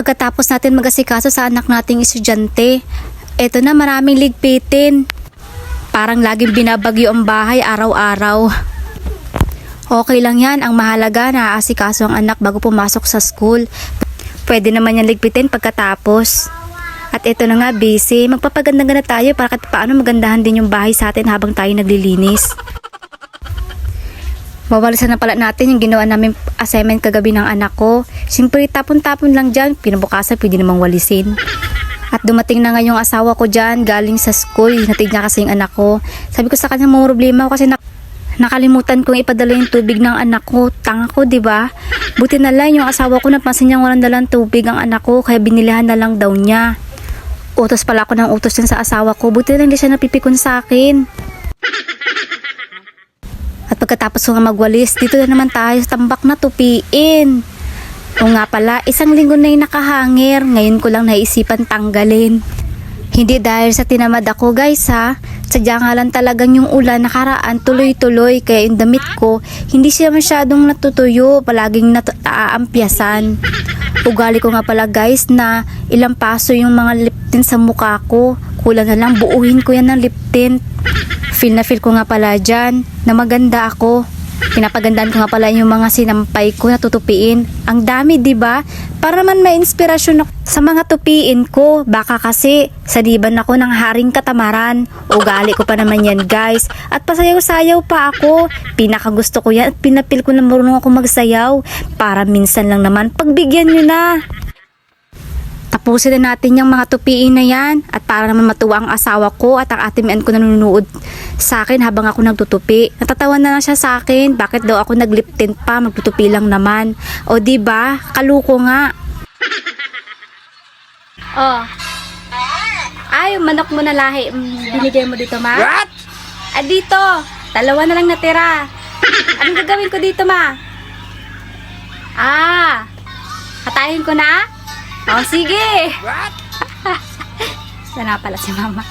Pagkatapos natin mag-asikaso sa anak nating estudyante, eto na maraming ligpitin. Parang laging binabagyo ang bahay araw-araw. Okay lang yan, ang mahalaga na aasikaso ang anak bago pumasok sa school. Pwede naman yan ligpitin pagkatapos. At eto na nga, busy. Magpapaganda-ganda tayo para kahit paano magandahan din yung bahay sa atin habang tayo naglilinis. Wawalisan na pala natin yung ginawa namin assignment kagabi ng anak ko. Siyempre, tapon-tapon lang dyan. Pinabukasan, pwede namang walisin. At dumating na nga yung asawa ko dyan, galing sa school. Natig niya kasi yung anak ko. Sabi ko sa kanya, may problema ako kasi nakalimutan kong ipadala yung tubig ng anak ko. Tanga ko, diba? Buti na lang yung asawa ko, napansin niyang walang dalang tubig ang anak ko, kaya binilihan na lang daw niya. Utos pala ako ng utos din sa asawa ko. Buti na lang hindi siya napipikon sa akin. At pagkatapos ko nga magwalis, dito na naman tayo sa tambak na tupiin. O nga pala, isang linggo na yung nakahangir. Ngayon ko lang naisipan tanggalin. Hindi dahil sa tinamad ako guys ha. Sadya nga lang talagang yung ulan nakaraan tuloy-tuloy. Kaya yung damit ko, hindi siya masyadong natutuyo. Palaging naaampyasan. Ugali ko nga pala guys na ilang paso yung mga lip tint sa mukha ko. Kulang na lang buuhin ko yan ng lip tint. Feel na feel ko nga pala dyan na maganda ako. Pinapagandaan ko nga pala yung mga sinampay ko na tutupiin. Ang dami, diba? Para naman may inspirasyon ako sa mga tupiin ko. Baka kasi saliban ako ng haring katamaran. Ugali ko pa naman yan, guys. At pasayaw-sayaw pa ako. Pinakagusto ko yan at pinapil ko na marunong ako magsayaw. Para minsan lang naman, pagbigyan nyo na. Tapusin na natin yung mga tupiin na yan at para naman matuwa ang asawa ko at ang ate mian ko na nanonood sa akin habang ako nagtutupi. Natatawa na lang siya sa akin. Bakit daw ako naglip tint pa? Magtutupi lang naman. O diba? Kaluko nga. Oh. Ay, manok mo na lahi. Binigay mo dito, ma? What? Ah, dito. Dalawa na lang natira. Anong gagawin ko dito, ma? Ah. Hatayin ko na? Oh, sige. What? Sana pala si mama.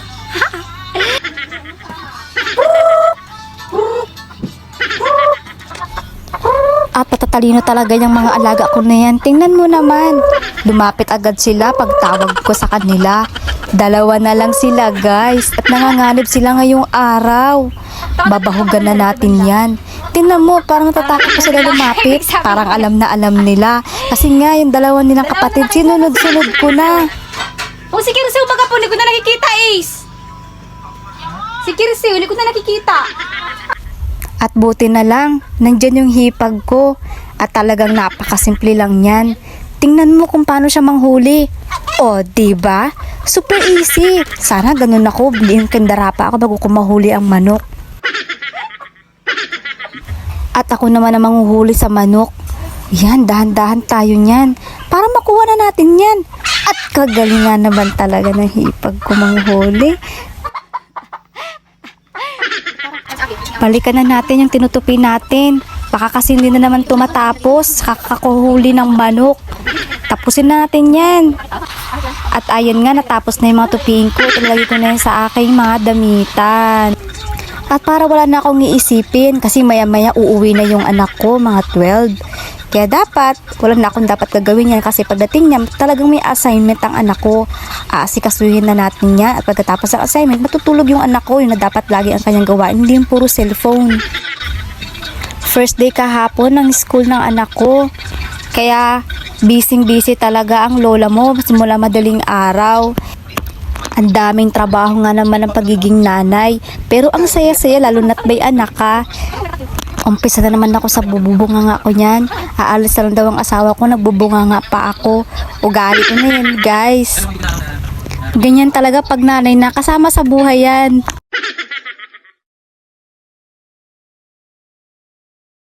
At patatalino talaga yung mga alaga ko na yan. Tingnan mo naman. Lumapit agad sila pagtawag ko sa kanila. Dalawa na lang sila guys. At nanganganib sila ngayong araw. Babahugan na natin yan. Tingnan mo, parang natatakot pa sila lumapit. Parang alam na alam nila. Kasi nga, yung dalawa nilang kapatid, sinunod-sunod ko na. Oh, si Kirsi, umaga po, hindi ko na nakikita, Ace. Si Kirsi, hindi ko na nakikita. At buti na lang, nandyan yung hipag ko. At talagang napakasimple lang yan. Tingnan mo kung paano siya manghuli. O, diba? Super easy. Sana ganun ako, biliin kandara pa ako bago ko mahuli ang manok. At ako naman ang manghuhuli sa manok. Yan, dahan-dahan tayo niyan. Para makuha na natin yan. At kagalingan naman talaga ng hipag ko manghuli. Balikan na natin yung tinutupi natin. Baka kasi hindi na naman tumatapos. Kakakuhuli ng manok. Tapusin na natin yan. At ayun nga, natapos na yung mga tupiin ko. Ilalagay ko na yan sa aking mga damitan. At para wala na akong iisipin kasi maya-maya uuwi na yung anak ko, mga 12. Kaya dapat, wala na akong dapat gagawin yan kasi pagdating niya, talagang may assignment ang anak ko. Aasikasuhin na natin niya at pagkatapos ng assignment, matutulog yung anak ko, yung na dapat lagi ang kanyang gawain, hindi yung puro cellphone. First day kahapon ng school ng anak ko. Kaya, busy talaga ang lola mo simula madaling araw. Ang daming trabaho nga naman ng pagiging nanay. Pero ang saya-saya lalo na't may anak ka. Umpisa na naman ako sa bububunga ko niyan. Aalis na lang daw ang asawa ko, nagbubunga pa ako. Ugali ko na yan guys. Ganyan talaga pag nanay na kasama sa buhay yan.